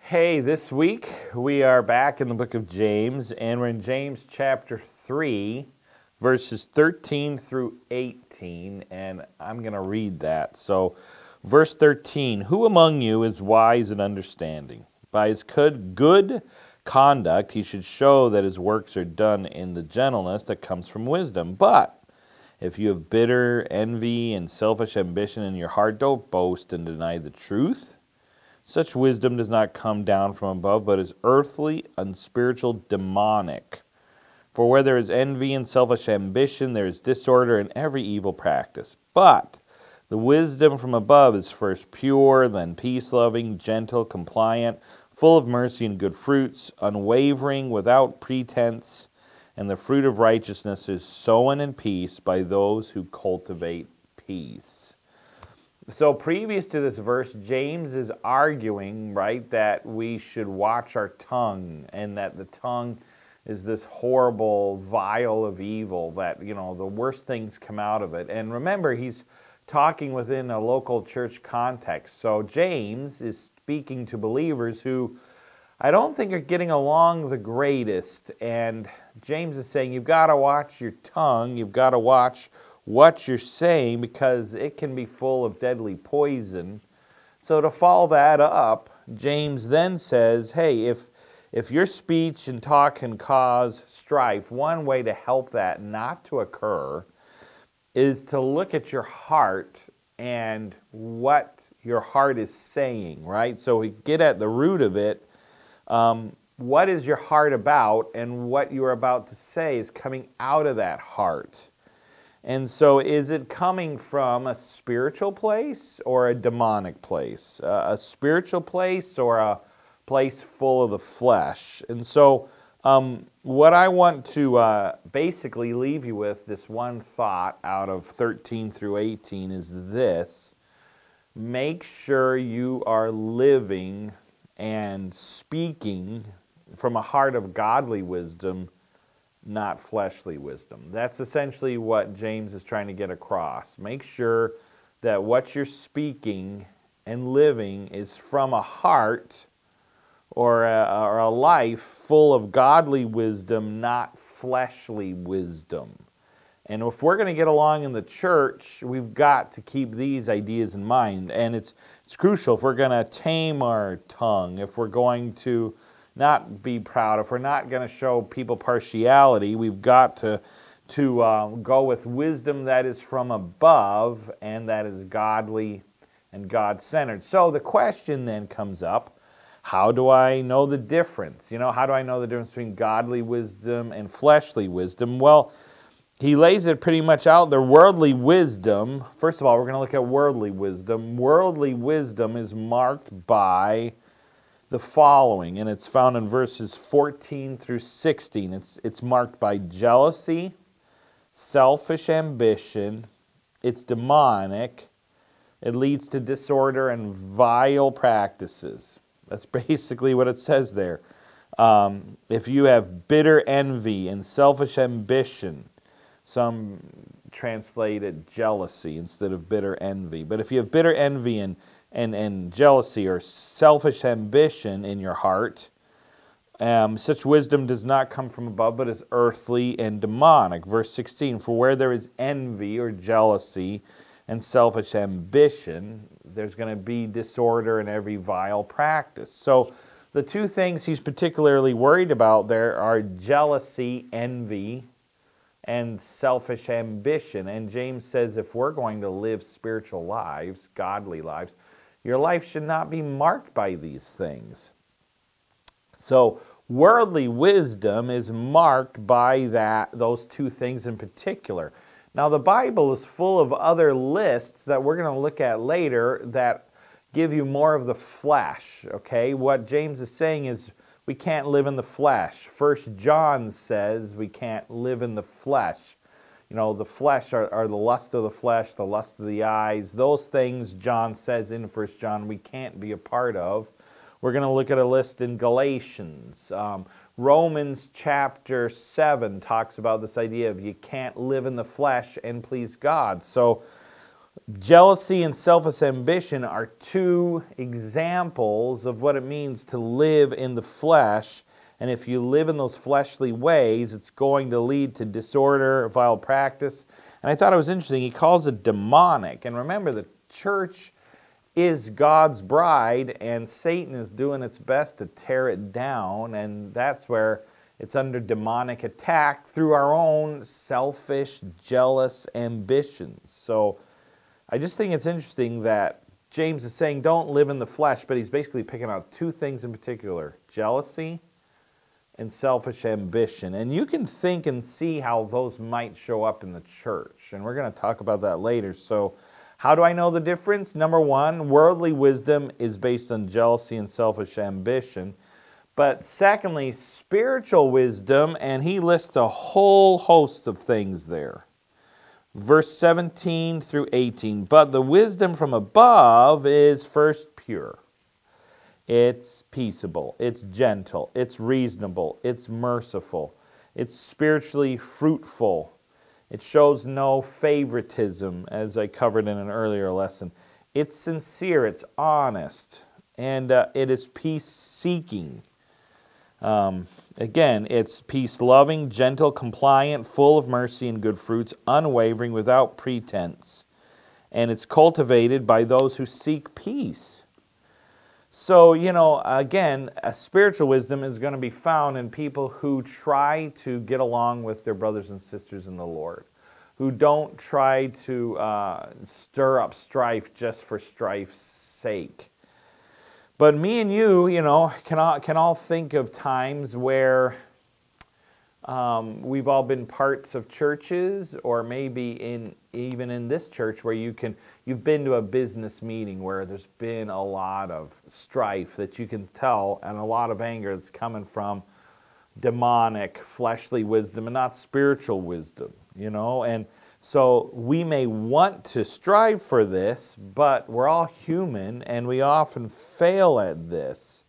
Hey, this week we are back in the book of James, and we're in James chapter 3, verses 13 through 18, and I'm going to read that. So, verse 13, who among you is wise and understanding? By his good conduct he should show that his works are done in the gentleness that comes from wisdom. But if you have bitter envy and selfish ambition in your heart, don't boast and deny the truth. Such wisdom does not come down from above, but is earthly, unspiritual, demonic. For where there is envy and selfish ambition, there is disorder in every evil practice. But the wisdom from above is first pure, then peace-loving, gentle, compliant, full of mercy and good fruits, unwavering, without pretense, and the fruit of righteousness is sown in peace by those who cultivate peace. So previous to this verse, James is arguing, right, that we should watch our tongue, and that the tongue is this horrible vial of evil, that, the worst things come out of it. And remember, he's talking within a local church context. So James is speaking to believers who I don't think are getting along the greatest. And James is saying, you've got to watch your tongue, you've got to watch what you're saying, because it can be full of deadly poison. So to follow that up, James then says, hey, if your speech and talk can cause strife, one way to help that not to occur is to look at your heart and what your heart is saying, right? So we get at the root of it. What is your heart about, and what you are about to say is coming out of that heart. And so is it coming from a spiritual place or a demonic place? A spiritual place or a place full of the flesh? And so what I want to basically leave you with, this one thought out of 13 through 18, is this. Make sure you are living and speaking from a heart of godly wisdom, not fleshly wisdom. That's essentially what James is trying to get across. Make sure that what you're speaking and living is from a heart or a life full of godly wisdom, not fleshly wisdom. And if we're going to get along in the church, we've got to keep these ideas in mind. And it's crucial if we're going to tame our tongue, if we're going to not be proud, if we're not going to show people partiality, we've got to go with wisdom that is from above and that is godly and God-centered. So the question then comes up, how do I know the difference? How do I know the difference between godly wisdom and fleshly wisdom? Well, he lays it pretty much out there. Worldly wisdom, first of all, we're going to look at worldly wisdom. Worldly wisdom is marked by the following, and it's found in verses 14 through 16. It's marked by jealousy, selfish ambition, it's demonic, it leads to disorder and vile practices. That's basically what it says there. If you have bitter envy and selfish ambition, some translate it jealousy instead of bitter envy. But if you have bitter envy and jealousy or selfish ambition in your heart, such wisdom does not come from above, but is earthly and demonic. Verse 16, for where there is envy or jealousy and selfish ambition, there's going to be disorder in every vile practice. So the two things he's particularly worried about there are jealousy, envy, and selfish ambition. And James says if we're going to live spiritual lives, godly lives, your life should not be marked by these things. So worldly wisdom is marked by those two things in particular. Now the Bible is full of other lists that we're going to look at later that give you more of the flesh, okay? What James is saying is we can't live in the flesh. 1 John says we can't live in the flesh. The flesh are the lust of the flesh, the lust of the eyes. Those things, John says in 1 John, we can't be a part of. We're going to look at a list in Galatians. Romans chapter 7 talks about this idea of you can't live in the flesh and please God. So Jealousy and selfish ambition are two examples of what it means to live in the flesh. And if you live in those fleshly ways, it's going to lead to disorder, vile practice. And I thought it was interesting. He calls it demonic. And remember, the church is God's bride, and Satan is doing its best to tear it down. And that's where it's under demonic attack through our own selfish, jealous ambitions. So I just think it's interesting that James is saying don't live in the flesh, but he's basically picking out two things in particular: jealousy and selfish ambition. And you can think and see how those might show up in the church. And we're going to talk about that later. So how do I know the difference? Number one, worldly wisdom is based on jealousy and selfish ambition. But secondly, spiritual wisdom, and he lists a whole host of things there. Verse 17 through 18. But the wisdom from above is first pure. It's peaceable, it's gentle, it's reasonable, it's merciful, it's spiritually fruitful. It shows no favoritism, as I covered in an earlier lesson. It's sincere, it's honest, and it is peace-seeking. Again, it's peace-loving, gentle, compliant, full of mercy and good fruits, unwavering, without pretense. And it's cultivated by those who seek peace. So, again, a spiritual wisdom is going to be found in people who try to get along with their brothers and sisters in the Lord, who don't try to stir up strife just for strife's sake. But me and you, can all think of times where we've all been parts of churches, or maybe even in this church where you've been to a business meeting where there's been a lot of strife that you can tell, and a lot of anger that's coming from demonic, fleshly wisdom and not spiritual wisdom, And so we may want to strive for this, but we're all human and we often fail at this.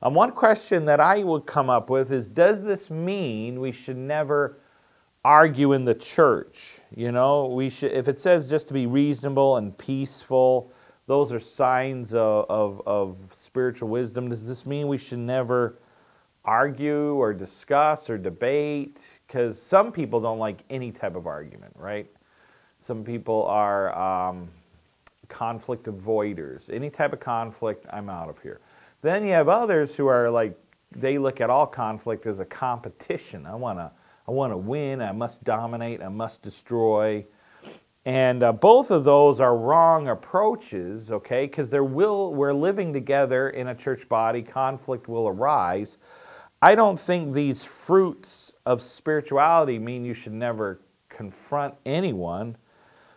One question that I would come up with is, does this mean we should never argue in the church? If it says just to be reasonable and peaceful, those are signs of spiritual wisdom. Does this mean we should never argue or discuss or debate? Because some people don't like any type of argument, right? Some people are conflict avoiders. Any type of conflict, I'm out of here. Then you have others who are like, they look at all conflict as a competition. I want to win, I must dominate, I must destroy. And both of those are wrong approaches, okay? Because we're living together in a church body, conflict will arise. I don't think these fruits of spirituality mean you should never confront anyone.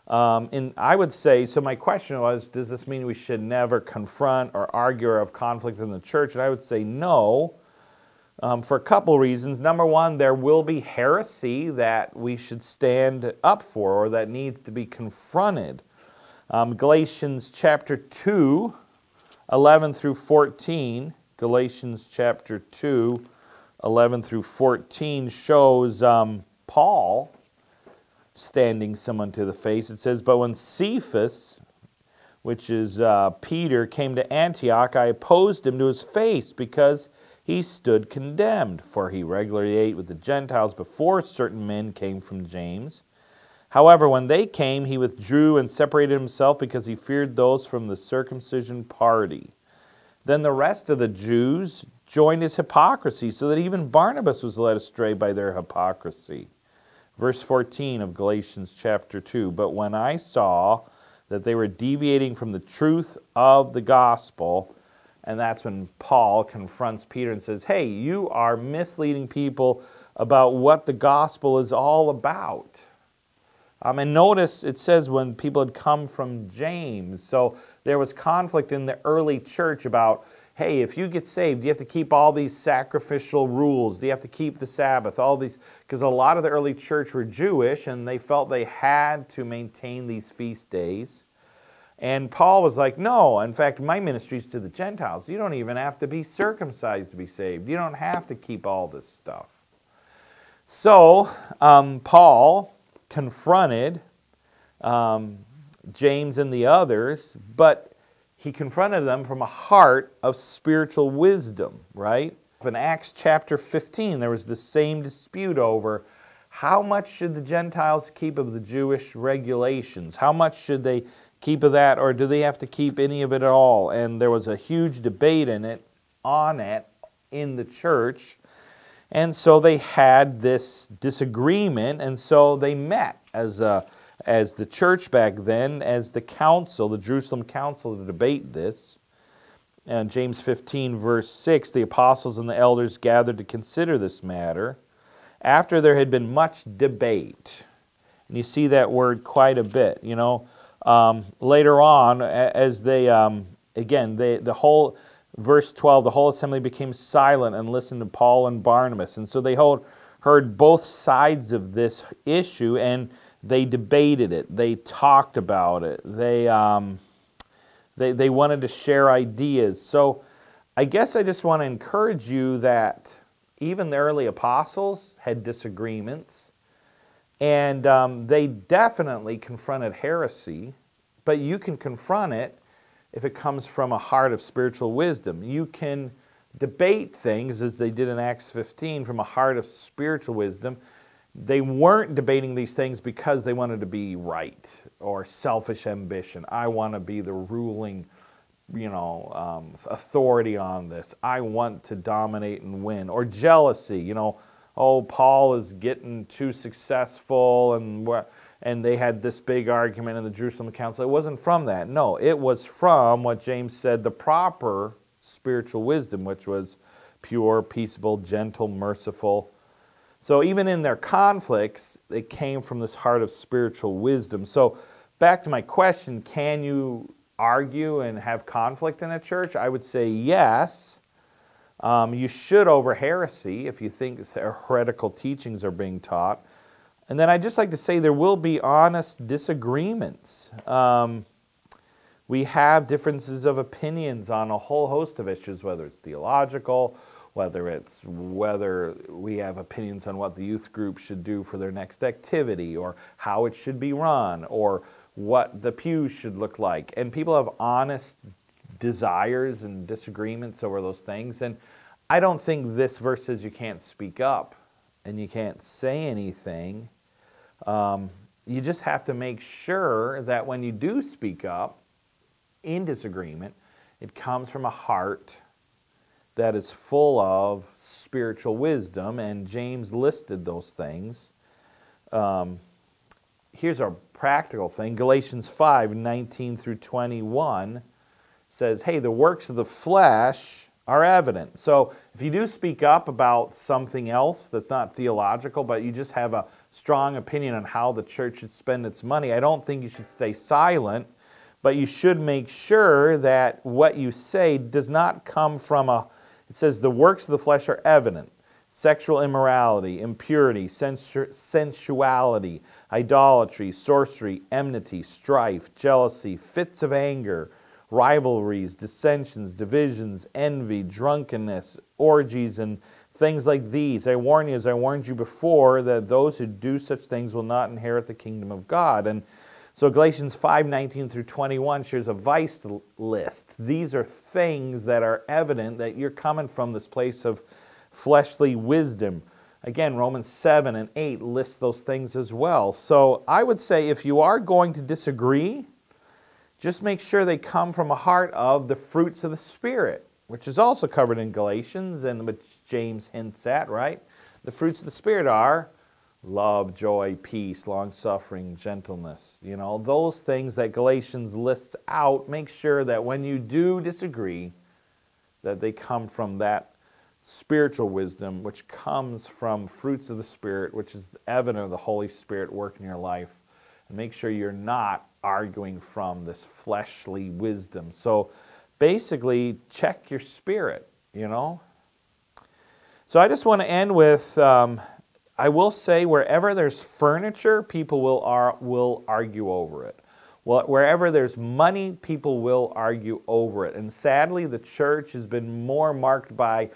And I would say, so my question was, does this mean we should never confront or argue or have conflict in the church? And I would say no, for a couple reasons. Number one, there will be heresy that we should stand up for or that needs to be confronted. Galatians chapter 2, 11 through 14. Galatians chapter 2, 11 through 14 shows Paul standing someone to the face. It says, but when Cephas, which is Peter, came to Antioch, I opposed him to his face because he stood condemned, for he regularly ate with the Gentiles before certain men came from James. However, when they came, he withdrew and separated himself because he feared those from the circumcision party. Then the rest of the Jews joined his hypocrisy, so that even Barnabas was led astray by their hypocrisy. Verse 14 of Galatians chapter 2, but when I saw that they were deviating from the truth of the gospel, and that's when Paul confronts Peter and says, hey, you are misleading people about what the gospel is all about. And notice it says when people had come from James. So there was conflict in the early church about, hey, if you get saved, you have to keep all these sacrificial rules. You have to keep the Sabbath, all these, because a lot of the early church were Jewish and they felt they had to maintain these feast days. And Paul was like, no, in fact, my ministry is to the Gentiles. You don't even have to be circumcised to be saved. You don't have to keep all this stuff. So Paul confronted James and the others, but he confronted them from a heart of spiritual wisdom, right? In Acts chapter 15, there was the same dispute over how much should the Gentiles keep of the Jewish regulations? How much should they keep of that, or do they have to keep any of it at all? And there was a huge debate on it in the church. And so they had this disagreement, and so they met as the church back then, as the council, the Jerusalem council, to debate this. And James 15, verse 6, the apostles and the elders gathered to consider this matter after there had been much debate. And you see that word quite a bit, you know. Later on, as they, the whole, verse 12, the whole assembly became silent and listened to Paul and Barnabas. And so they heard both sides of this issue, and they debated it. They talked about it. They wanted to share ideas. So I guess I just want to encourage you that even the early apostles had disagreements, and they definitely confronted heresy, but you can confront it if it comes from a heart of spiritual wisdom. You can debate things, as they did in Acts 15, from a heart of spiritual wisdom. They weren't debating these things because they wanted to be right or selfish ambition. I want to be the ruling, authority on this. I want to dominate and win. Or jealousy, oh, Paul is getting too successful, and they had this big argument in the Jerusalem Council. It wasn't from that. No, it was from what James said, the proper spiritual wisdom, which was pure, peaceable, gentle, merciful. So even in their conflicts, they came from this heart of spiritual wisdom. So back to my question, can you argue and have conflict in a church? I would say yes. You should over heresy if you think heretical teachings are being taught. And then I'd just like to say there will be honest disagreements. We have differences of opinions on a whole host of issues, whether it's theological, whether we have opinions on what the youth group should do for their next activity, or how it should be run, or what the pews should look like. And people have honest desires and disagreements over those things. And I don't think this verse says you can't speak up and you can't say anything. You just have to make sure that when you do speak up in disagreement, it comes from a heart that is full of spiritual wisdom, and James listed those things. Here's our practical thing. Galatians 5:19 through 21 says, hey, the works of the flesh are evident. So if you do speak up about something else that's not theological, but you just have a strong opinion on how the church should spend its money, I don't think you should stay silent, but you should make sure that what you say does not come from it says the works of the flesh are evident: sexual immorality, impurity, sensuality, idolatry, sorcery, enmity, strife, jealousy, fits of anger, rivalries, dissensions, divisions, envy, drunkenness, orgies, and things like these. I warn you, as I warned you before, that those who do such things will not inherit the kingdom of God. And so Galatians 5:19 through 21 shares a vice list. These are things that are evident that you're coming from this place of fleshly wisdom. Again, Romans 7 and 8 list those things as well. So I would say if you are going to disagree, just make sure they come from a heart of the fruits of the Spirit, which is also covered in Galatians and which James hints at, right? The fruits of the Spirit are love, joy, peace, long-suffering, gentleness. Those things that Galatians lists out, make sure that when you do disagree, that they come from that spiritual wisdom, which comes from fruits of the Spirit, which is the evidence of the Holy Spirit working in your life. And make sure you're not arguing from this fleshly wisdom. So basically, check your spirit, So I just want to end with, I will say wherever there's furniture, people will argue over it. Well, wherever there's money, people will argue over it. And sadly, the church has been more marked by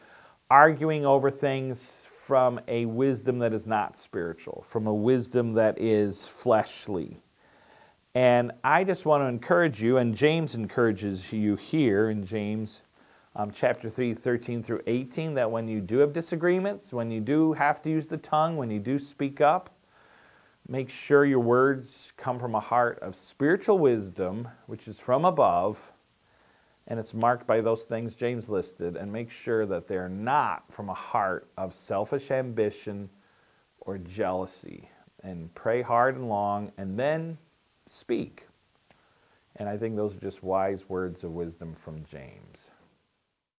arguing over things from a wisdom that is not spiritual, from a wisdom that is fleshly. And I just want to encourage you, and James encourages you here in James chapter 3, 13 through 18, that when you do have disagreements, when you do have to use the tongue, when you do speak up, make sure your words come from a heart of spiritual wisdom, which is from above, and it's marked by those things James listed, and make sure that they're not from a heart of selfish ambition or jealousy. And pray hard and long, and then speak. And I think those are just wise words of wisdom from James.